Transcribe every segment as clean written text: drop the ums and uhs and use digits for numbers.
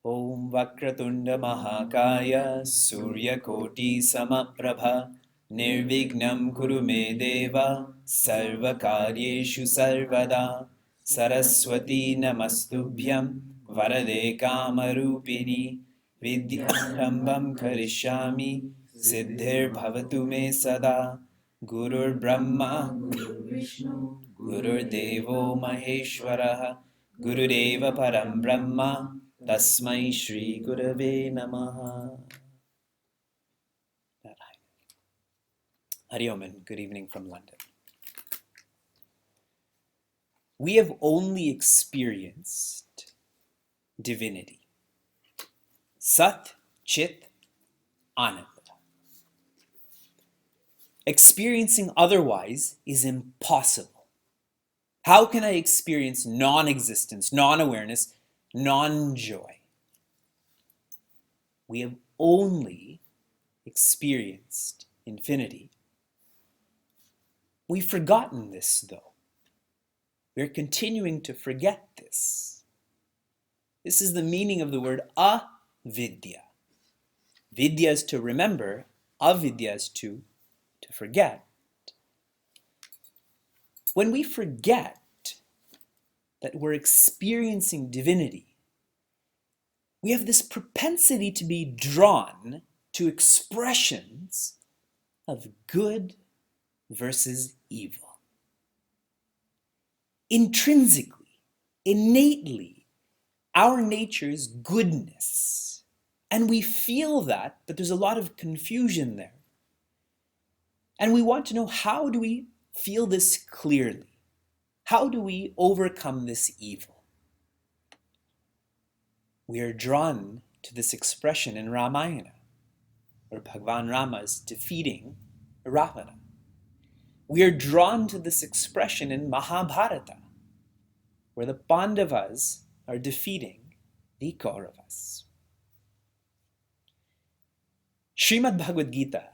Om Vakratunda Mahakaya Suryakoti Samaprabha Nirvignam Kuru Me Deva Sarvakaryeshu Sarvada Saraswati Namastubhyam Varade Kamarupini Vidyarambam Karishami Siddhir Bhavatu Me Sada Gurur Brahma Gurur Vishnu Gurur Devo Maheshwaraha Gurudeva Param Brahma Tasmai Shri Gurave Namaha. Hari Om and good evening from London. We have only experienced divinity. Sat, Chit, Ananda. Experiencing otherwise is impossible. How can I experience non-existence, non-awareness, non-joy? We have only experienced infinity. We've forgotten this, though. We're continuing to forget this. This is the meaning of the word avidya. Vidya is to remember, avidya is to forget. When we forget that we're experiencing divinity, we have this propensity to be drawn to expressions of good versus evil. Intrinsically, innately, our nature is goodness. And we feel that, but there's a lot of confusion there. And we want to know, how do we feel this clearly? How do we overcome this evil? We are drawn to this expression in Ramayana, where Bhagavan Rama is defeating Ravana. We are drawn to this expression in Mahabharata, where the Pandavas are defeating the Kauravas. Srimad Bhagavad Gita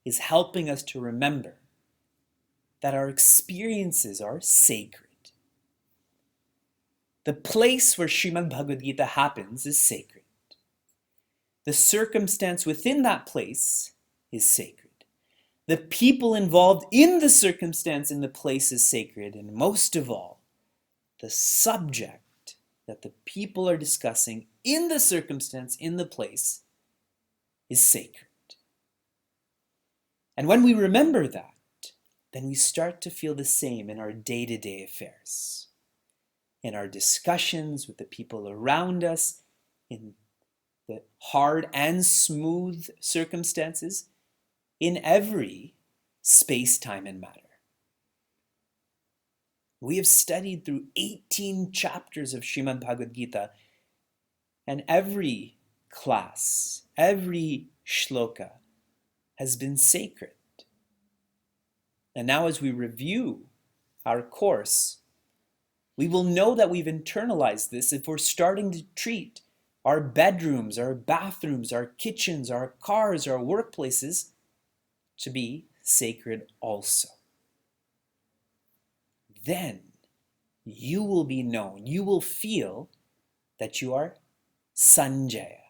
is helping us to remember that our experiences are sacred. The place where Srimad Bhagavad Gita happens is sacred. The circumstance within that place is sacred. The people involved in the circumstance in the place is sacred, and most of all, the subject that the people are discussing in the circumstance in the place is sacred. And when we remember that, then we start to feel the same in our day-to-day affairs, in our discussions with the people around us, in the hard and smooth circumstances, in every space, time, and matter. We have studied through 18 chapters of Srimad Bhagavad Gita, and every class, every shloka has been sacred. And now as we review our course, we will know that we've internalized this if we're starting to treat our bedrooms, our bathrooms, our kitchens, our cars, our workplaces to be sacred also. Then you will be known, you will feel that you are Sanjaya.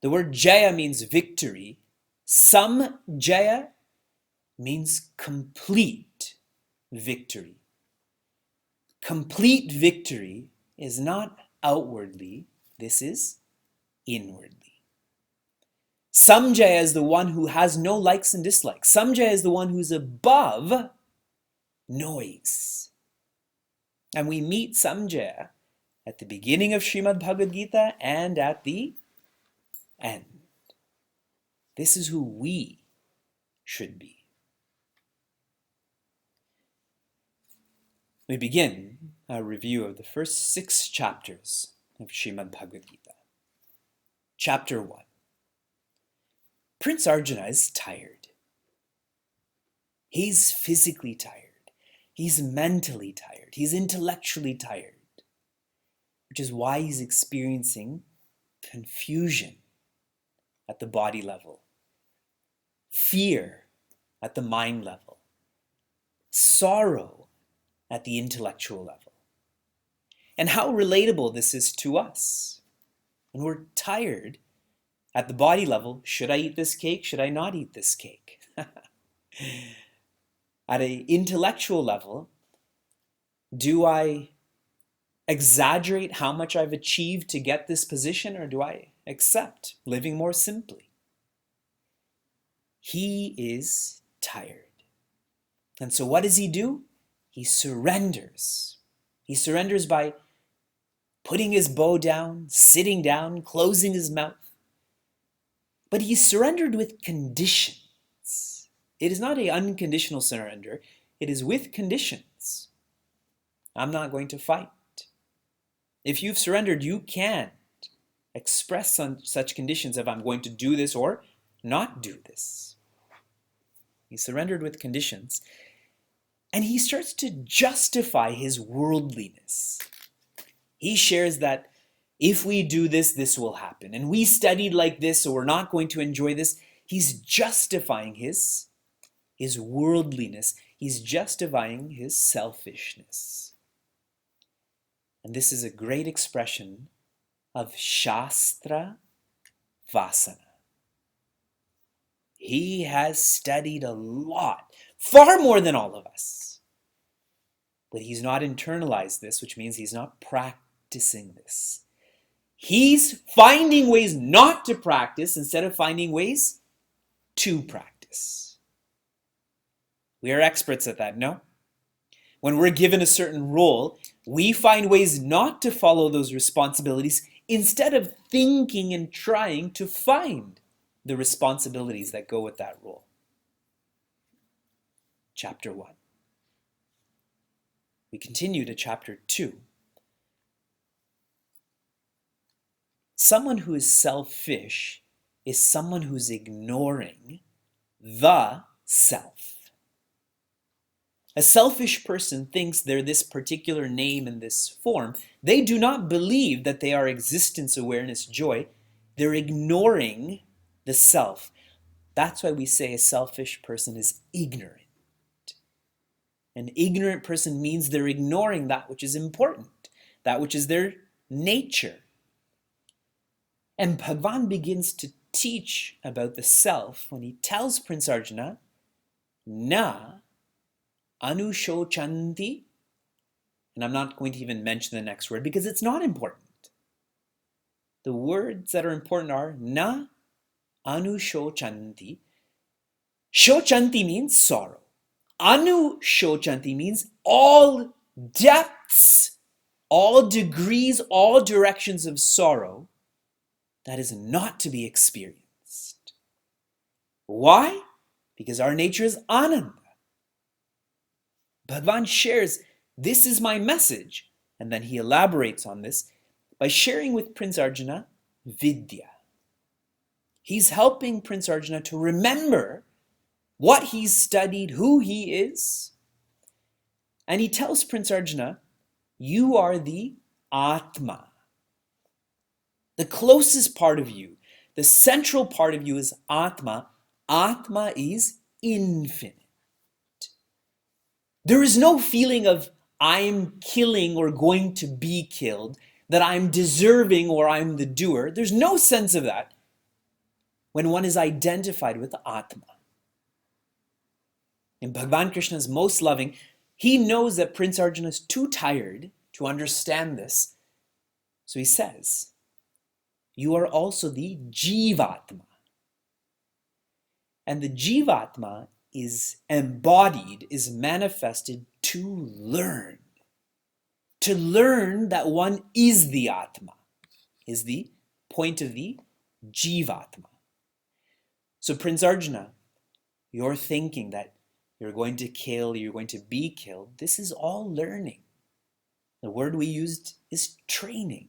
The word Jaya means victory. Samjaya means complete victory. Complete victory is not outwardly, this is inwardly. Samjaya is the one who has no likes and dislikes. Samjaya is the one who's above noise. And we meet Samjaya at the beginning of Srimad Bhagavad Gita and at the end. This is who we should be. We begin our review of the first 6 chapters of Srimad Bhagavad Gita. Chapter 1. Prince Arjuna is tired. He's physically tired. He's mentally tired. He's intellectually tired, which is why he's experiencing confusion at the body level, fear at the mind level, sorrow at the intellectual level. And how relatable this is to us. When we're tired at the body level, should I eat this cake? Should I not eat this cake? At an intellectual level, do I exaggerate how much I've achieved to get this position, or do I accept living more simply? He is tired. And so what does he do? He surrenders. He surrenders by putting his bow down, sitting down, closing his mouth. But he surrendered with conditions. It is not an unconditional surrender. It is with conditions. I'm not going to fight. If you've surrendered, you can't express such conditions of I'm going to do this or not do this. He surrendered with conditions. And he starts to justify his worldliness. He shares that if we do this, this will happen. And we studied like this, so we're not going to enjoy this. He's justifying his worldliness. He's justifying his selfishness. And this is a great expression of Shastra Vasana. He has studied a lot, far more than all of us. But he's not internalized this, which means he's not practicing this. He's finding ways not to practice instead of finding ways to practice. We are experts at that, no? When we're given a certain role, we find ways not to follow those responsibilities instead of thinking and trying to find the responsibilities that go with that role. Chapter 1. We continue to chapter 2. Someone who is selfish is someone who's ignoring the self. A selfish person thinks they're this particular name in this form. They do not believe that they are existence, awareness, joy. They're ignoring the self. That's why we say a selfish person is ignorant. An ignorant person means they're ignoring that which is important, that which is their nature. And Bhagavan begins to teach about the self when he tells Prince Arjuna, Na anushochanti, and I'm not going to even mention the next word because it's not important. The words that are important are na anushochanti. Shochanti means sorrow. Anushochanti means all depths, all degrees, all directions of sorrow that is not to be experienced. Why? Because our nature is ananda. Bhagavan shares, this is my message, and then he elaborates on this by sharing with Prince Arjuna Vidya. He's helping Prince Arjuna to remember what he's studied, who he is. And he tells Prince Arjuna, you are the Atma. The closest part of you, the central part of you is Atma. Atma is infinite. There is no feeling of I'm killing or going to be killed, that I'm deserving or I'm the doer. There's no sense of that when one is identified with Atma. And Bhagavan Krishna is most loving. He knows that Prince Arjuna is too tired to understand this. So he says, you are also the Jivatma. And the Jivatma is embodied, is manifested to learn. to learn that one is the Atma, is the point of the Jivatma. So Prince Arjuna, you're thinking that you're going to kill, you're going to be killed. This is all learning. The word we used is training.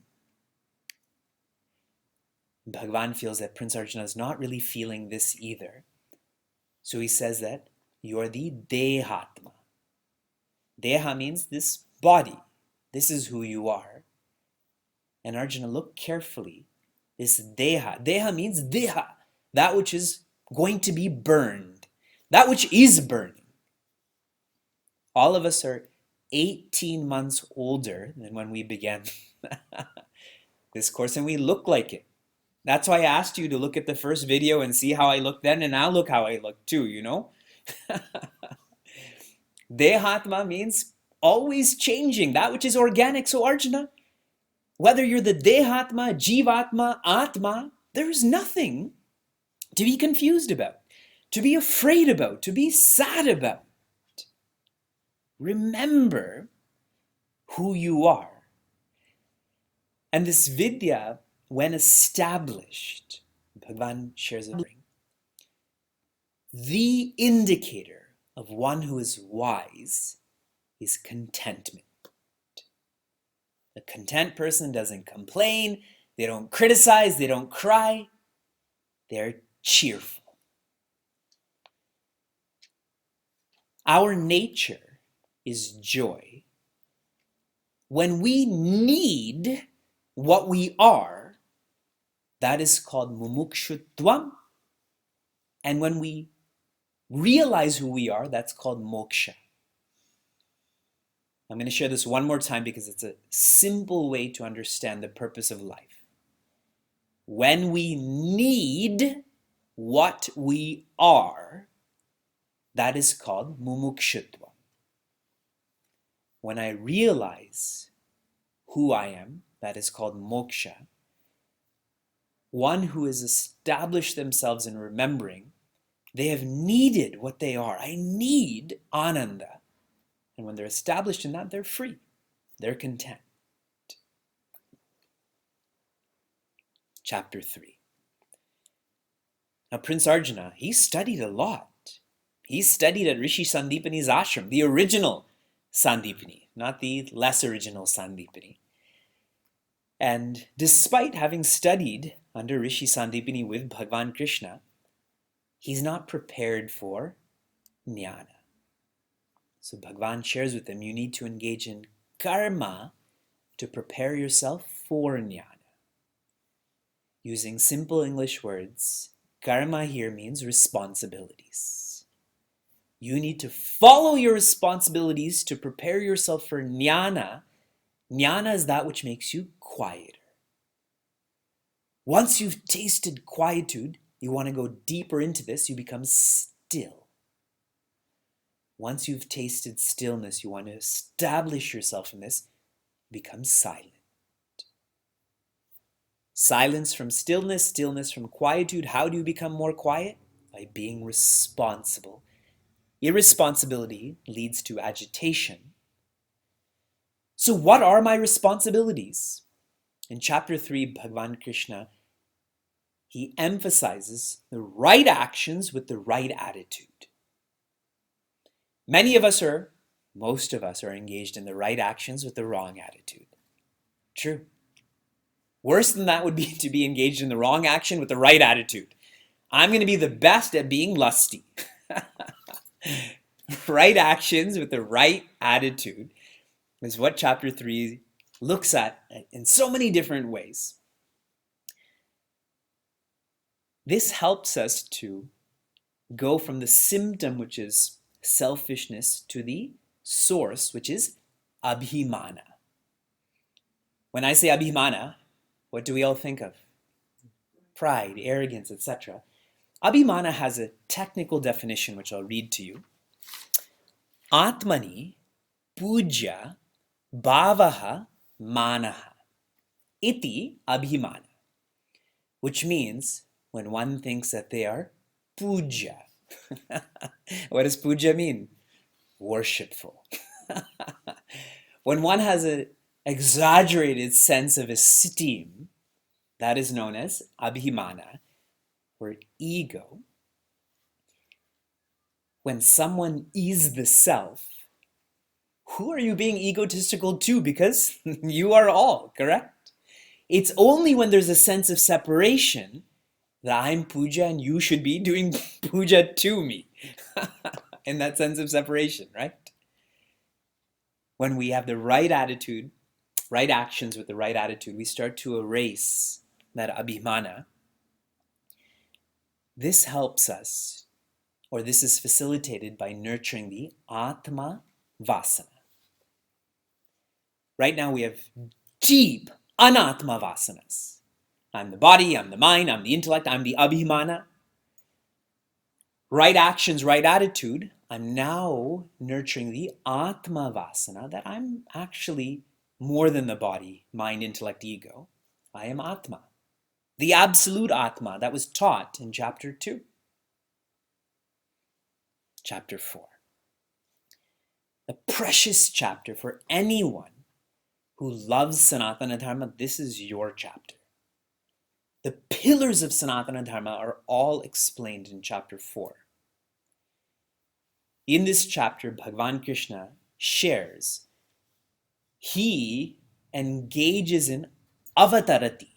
Bhagavan feels that Prince Arjuna is not really feeling this either. So he says that you are the Dehatma. Deha means this body. This is who you are. And Arjuna, look carefully. This Deha. Deha means Deha, that which is going to be burned, that which is burning. All of us are 18 months older than when we began this course, and we look like it. That's why I asked you to look at the first video and see how I looked then, and now look how I look too, you know? Dehatma means always changing, that which is organic. So Arjuna, whether you're the Dehatma, Jivatma, Atma, there's nothing to be confused about, to be afraid about, to be sad about. Remember who you are. And this vidya, when established, Bhagavan shares a ring, the indicator of one who is wise is contentment. A content person doesn't complain, they don't criticize, they don't cry, they're cheerful. Our nature is joy. When we need what we are, that is called mumukshutvam. And when we realize who we are, that's called moksha. I'm going to share this one more time because it's a simple way to understand the purpose of life. When we need what we are, that is called mumukshutvam. When I realize who I am, that is called moksha. One who has established themselves in remembering, they have needed what they are. I need ananda. And when they're established in that, they're free. They're content. Chapter 3. Now Prince Arjuna, he studied a lot. He studied at Rishi Sandipani's ashram, the original Sandipani, not the less original Sandipani. And despite having studied under Rishi Sandipani with Bhagavan Krishna, he's not prepared for jnana. So Bhagavan shares with him, you need to engage in karma to prepare yourself for jnana. Using simple English words, karma here means responsibilities. You need to follow your responsibilities to prepare yourself for jnana. Jnana is that which makes you quieter. Once you've tasted quietude, you want to go deeper into this, you become still. Once you've tasted stillness, you want to establish yourself in this, become silent. Silence from stillness, stillness from quietude. How do you become more quiet? By being responsible. Irresponsibility leads to agitation. So what are my responsibilities? In chapter 3, Bhagavan Krishna, he emphasizes the right actions with the right attitude. Most of us are engaged in the right actions with the wrong attitude. True. Worse than that would be to be engaged in the wrong action with the right attitude. I'm going to be the best at being lusty. Right actions with the right attitude is what chapter 3 looks at in so many different ways. This helps us to go from the symptom, which is selfishness, to the source, which is abhimana. When I say abhimana, what do we all think of? Pride, arrogance, etc. Abhimana has a technical definition, which I'll read to you. Atmani puja bhavaha manaha iti abhimana, which means when one thinks that they are puja. What does puja mean? Worshipful. When one has a exaggerated sense of esteem that is known as abhimana, or ego. When someone is the self, who are you being egotistical to? Because you are all, correct? It's only when there's a sense of separation that I'm puja and you should be doing puja to me. In that sense of separation, right? When we have the right attitude, right actions with the right attitude, we start to erase that abhimana. This helps us, or this is facilitated by nurturing the Atma Vasana. Right now we have deep Anatma Vasanas. I'm the body, I'm the mind, I'm the intellect, I'm the abhimana. Right actions, right attitude. I'm now nurturing the Atma Vasana, that I'm actually more than the body, mind, intellect, ego. I am Atma. The absolute Atma that was taught in chapter 2. Chapter 4. A precious chapter for anyone who loves Sanatana Dharma. This is your chapter. The pillars of Sanatana Dharma are all explained in chapter 4. In this chapter, Bhagavan Krishna shares, he engages in avatarati.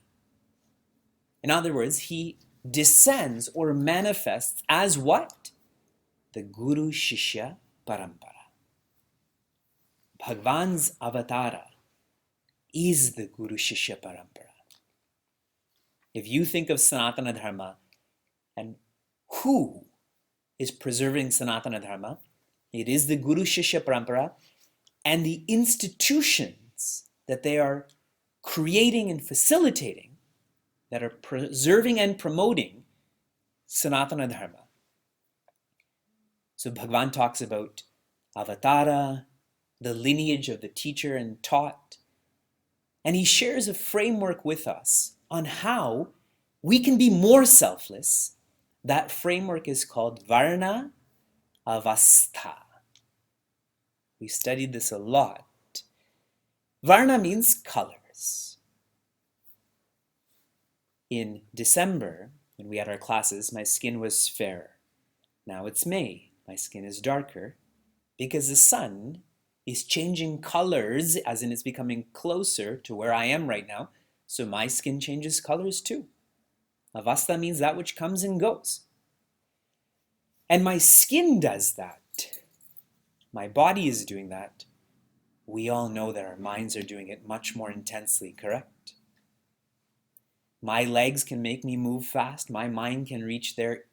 In other words, he descends or manifests as what? The Guru Shishya Parampara. Bhagavan's avatara is the Guru Shishya Parampara. If you think of Sanatana Dharma and who is preserving Sanatana Dharma, it is the Guru Shishya Parampara and the institutions that they are creating and facilitating that are preserving and promoting Sanatana Dharma. So Bhagavan talks about avatara, the lineage of the teacher and taught, and he shares a framework with us on how we can be more selfless. That framework is called Varna Avastha. We studied this a lot. Varna means colors. In December, when we had our classes, my skin was fair. Now it's May. My skin is darker because the sun is changing colors, as in it's becoming closer to where I am right now. So my skin changes colors too. Avastha means that which comes and goes. And my skin does that. My body is doing that. We all know that our minds are doing it much more intensely, correct? My legs can make me move fast. My mind can reach there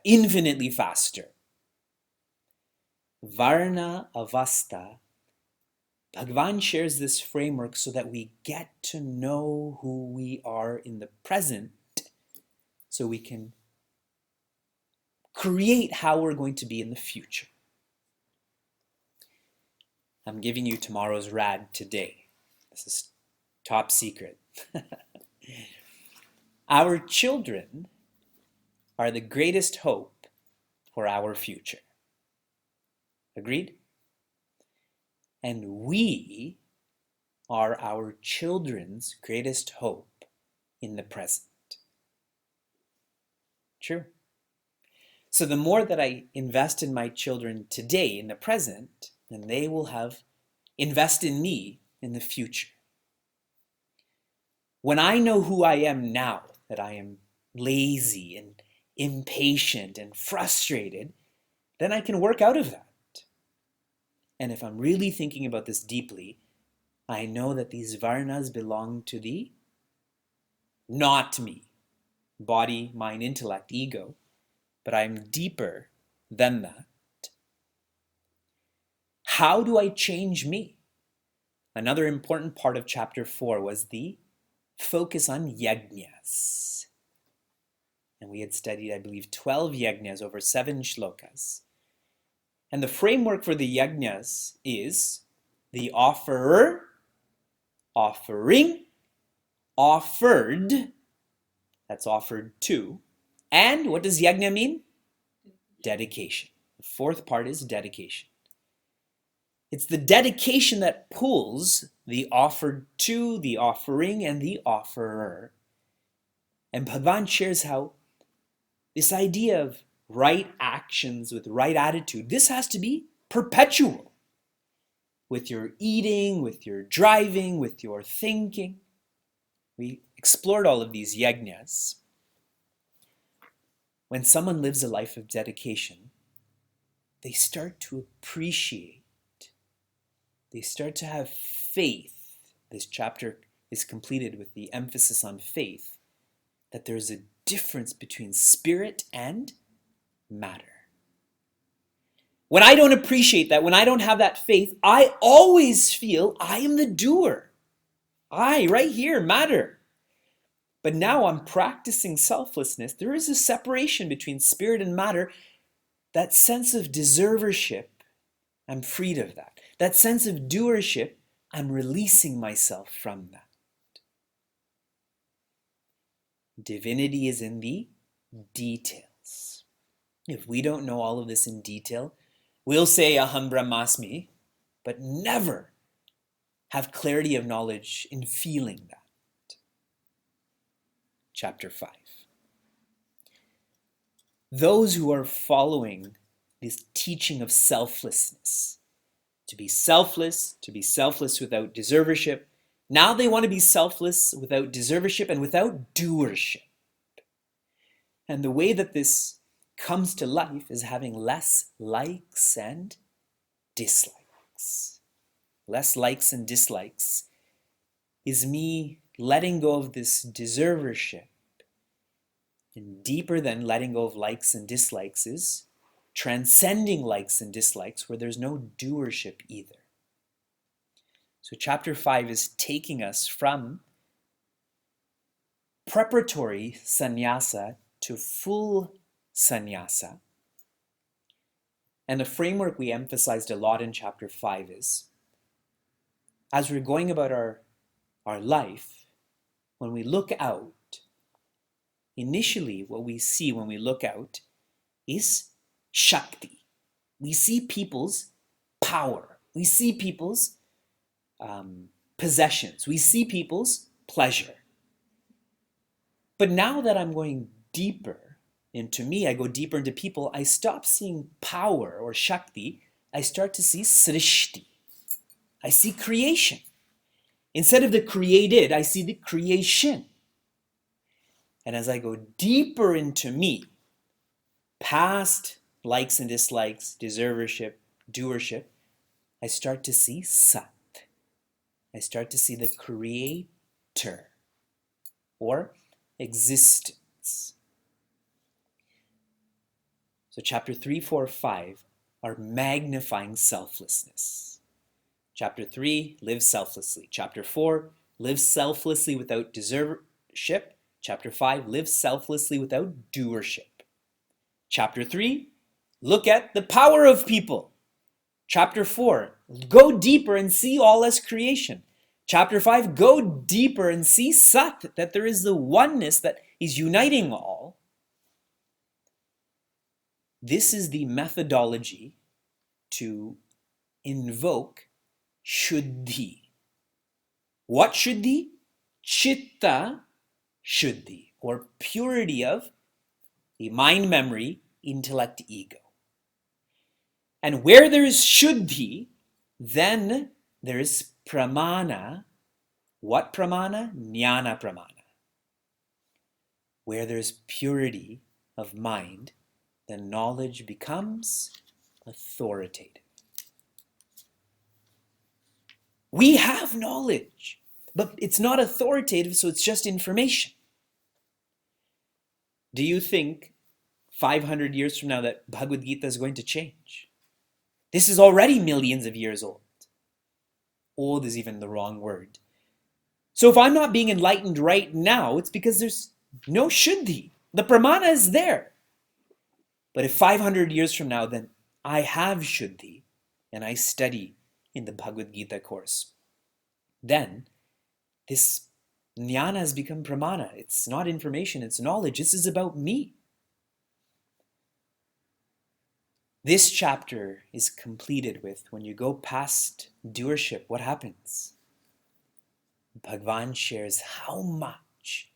infinitely faster. Varna Avastha. Bhagavan shares this framework so that we get to know who we are in the present, so we can create how we're going to be in the future. I'm giving you tomorrow's rad today. This is top secret. Our children are the greatest hope for our future. Agreed? And we are our children's greatest hope in the present. True. So the more that I invest in my children today, in the present, then they will invest in me in the future. When I know who I am now, that I am lazy and impatient and frustrated, then I can work out of that. And if I'm really thinking about this deeply, I know that these varnas belong to the not me, body, mind, intellect, ego, but I'm deeper than that. How do I change me? Another important part of chapter 4 was the focus on yajnas. And we had studied, I believe, 12 yajnas over 7 shlokas. And the framework for the yajnas is the offerer, offering, offered, that's offered to, and what does yajna mean? Dedication. The fourth part is dedication. It's the dedication that pulls the offered to, the offering, and the offerer. And Bhagavan shares how this idea of right actions with right attitude, this has to be perpetual. With your eating, with your driving, with your thinking. We explored all of these yajnas. When someone lives a life of dedication, they start to appreciate, they start to have faith. This chapter is completed with the emphasis on faith, that there's a difference between spirit and matter. When I don't appreciate that, when I don't have that faith, I always feel I am the doer. I, right here, matter. But now I'm practicing selflessness. There is a separation between spirit and matter. That sense of deservership, I'm freed of that. That sense of doership, I'm releasing myself from that. Divinity is in the details. If we don't know all of this in detail, we'll say Aham Brahmasmi, but never have clarity of knowledge in feeling that. Chapter 5. Those who are following this teaching of selflessness, to be selfless without deservership, now they want to be selfless without deservership and without doership. And the way that this comes to life is having less likes and dislikes. Less likes and dislikes is me letting go of this deservership. And deeper than letting go of likes and dislikes is transcending likes and dislikes where there's no doership either. So chapter 5 is taking us from preparatory sannyasa to full sannyasa. And the framework we emphasized a lot in chapter 5 is, as we're going about our life, when we look out, initially what we see when we look out is Shakti. We see people's power. We see people's possessions. We see people's pleasure. But now that I'm going deeper into me, I go deeper into people, I stop seeing power or Shakti. I start to see Srishti. I see creation. Instead of the created, I see the creation. And as I go deeper into me, past likes and dislikes, deservership, doership, I start to see Sat. I start to see the creator or existence. So chapter 3, 4, 5 are magnifying selflessness. Chapter 3, live selflessly. Chapter 4, live selflessly without deservership. Chapter 5, live selflessly without doership. Chapter 3, look at the power of people. Chapter 4, go deeper and see all as creation. Chapter 5, go deeper and see Sat, that there is the oneness that is uniting all. This is the methodology to invoke Shuddhi. What Shuddhi? Chitta Shuddhi, or purity of the mind, memory, intellect, ego. And where there is Shuddhi, then there is Pramana. What Pramana? Jnana Pramana. Where there's purity of mind, then knowledge becomes authoritative. We have knowledge, but it's not authoritative, so it's just information. Do you think 500 years from now that Bhagavad Gita is going to change? This is already millions of years old. Old is even the wrong word. So if I'm not being enlightened right now, it's because there's no Shuddhi. The Pramana is there. But if 500 years from now, then I have Shuddhi and I study in the Bhagavad Gita course, then this Jnana has become Pramana. It's not information, it's knowledge. This is about me. This chapter is completed with, when you go past doership, what happens? Bhagavan shares how much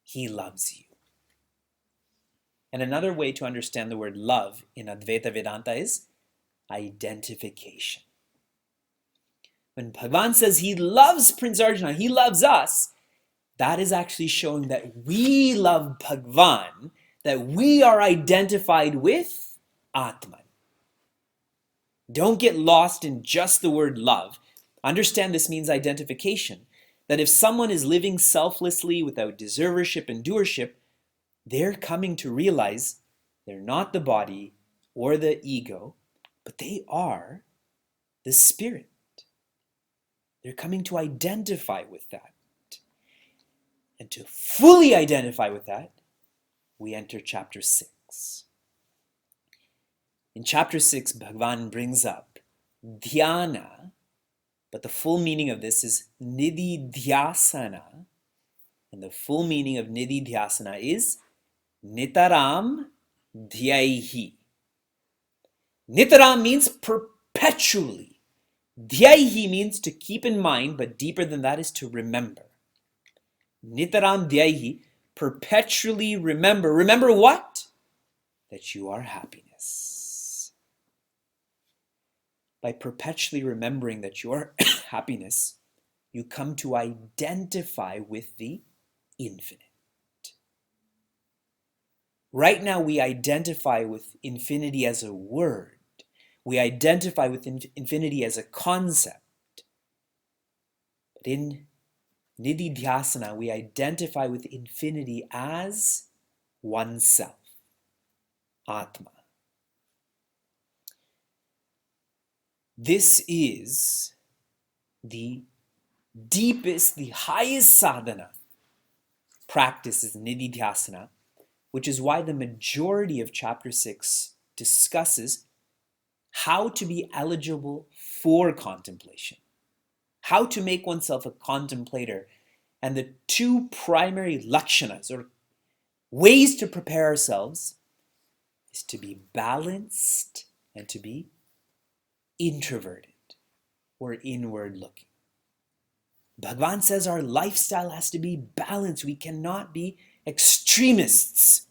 he loves you. And another way to understand the word love in Advaita Vedanta is identification. When Bhagavan says he loves Prince Arjuna, he loves us, that is actually showing that we love Bhagavan, that we are identified with Atman. Don't get lost in just the word love. Understand this means identification. That if someone is living selflessly without deservership and doership, they're coming to realize they're not the body or the ego, but they are the spirit. They're coming to identify with that. And to fully identify with that, we enter chapter 6. In chapter 6, Bhagavan brings up dhyana, but the full meaning of this is nididhyasana. And the full meaning of nididhyasana is nitaram dhyaihi. Nitaram means perpetually. Dhyaihi means to keep in mind, but deeper than that is to remember. Nitaram dhyaihi, perpetually remember. Remember what? That you are happiness. By perpetually remembering that you are happiness, you come to identify with the infinite. Right now we identify with infinity as a word. We identify with infinity as a concept. But in Nididhyasana, we identify with infinity as oneself, Atma. This is the deepest, the highest sadhana practice is Nididhyasana, which is why the majority of chapter 6 discusses how to be eligible for contemplation, how to make oneself a contemplator, and the two primary lakshanas, or ways to prepare ourselves, is to be balanced and to be introverted or inward looking. Bhagavan says our lifestyle has to be balanced. We cannot be extremists,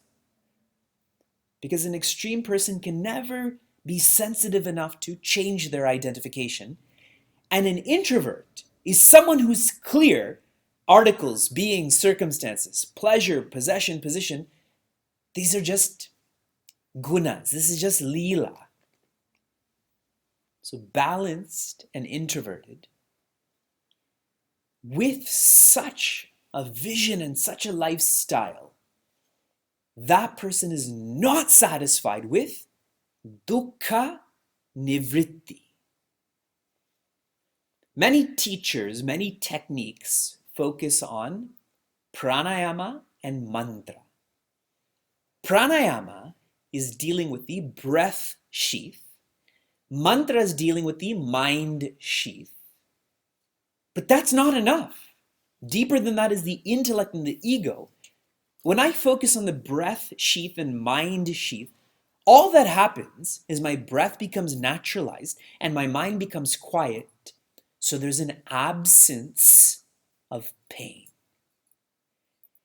because an extreme person can never be sensitive enough to change their identification. And an introvert is someone who's clear, articles, beings, circumstances, pleasure, possession, position, these are just gunas. This is just leela. So balanced and introverted, with such a vision and such a lifestyle, that person is not satisfied with dukkha nivritti. Many teachers, many techniques focus on pranayama and mantra. Pranayama is dealing with the breath sheath. Mantra is dealing with the mind sheath. But that's not enough. Deeper than that is the intellect and the ego. When I focus on the breath sheath and mind sheath, all that happens is my breath becomes naturalized and my mind becomes quiet. So there's an absence of pain.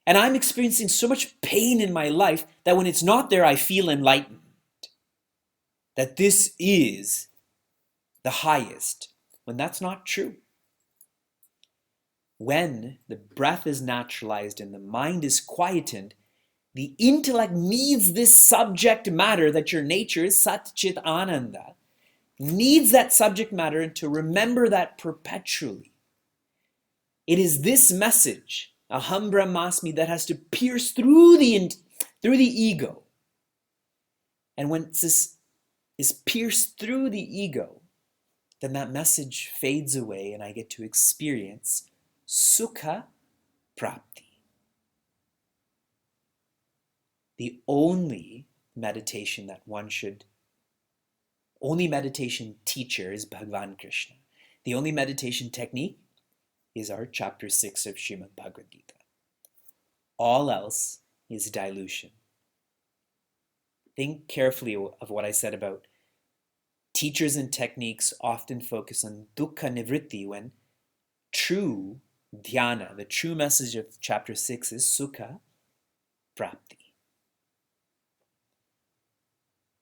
And I'm experiencing so much pain in my life that when it's not there, I feel enlightened. That this is the highest, when that's not true. When the breath is naturalized and the mind is quietened, the intellect needs this subject matter that your nature is Sat Chit Ananda, needs that subject matter and to remember that perpetually. It is this message, Aham Brahmasmi, that has to pierce through the ego. And when this is pierced through the ego, then that message fades away and I get to experience Sukha Prapti. The only meditation that only meditation teacher is Bhagavan Krishna. The only meditation technique is our chapter 6 of Srimad Bhagavad Gita. All else is dilution. Think carefully of what I said about Teachers and techniques often focus on dukkha nivritti when true dhyana, the true message of chapter 6 is sukha prapti.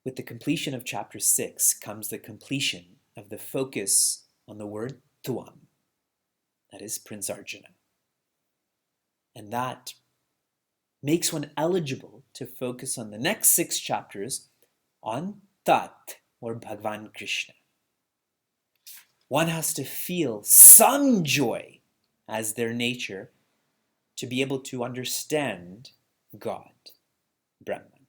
With the completion of chapter 6 comes the completion of the focus on the word tuam, that is Prince Arjuna. And that makes one eligible to focus on the next 6 chapters on Tat, or Bhagavan Krishna. One has to feel some joy as their nature to be able to understand God, Brahman.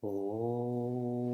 Oh.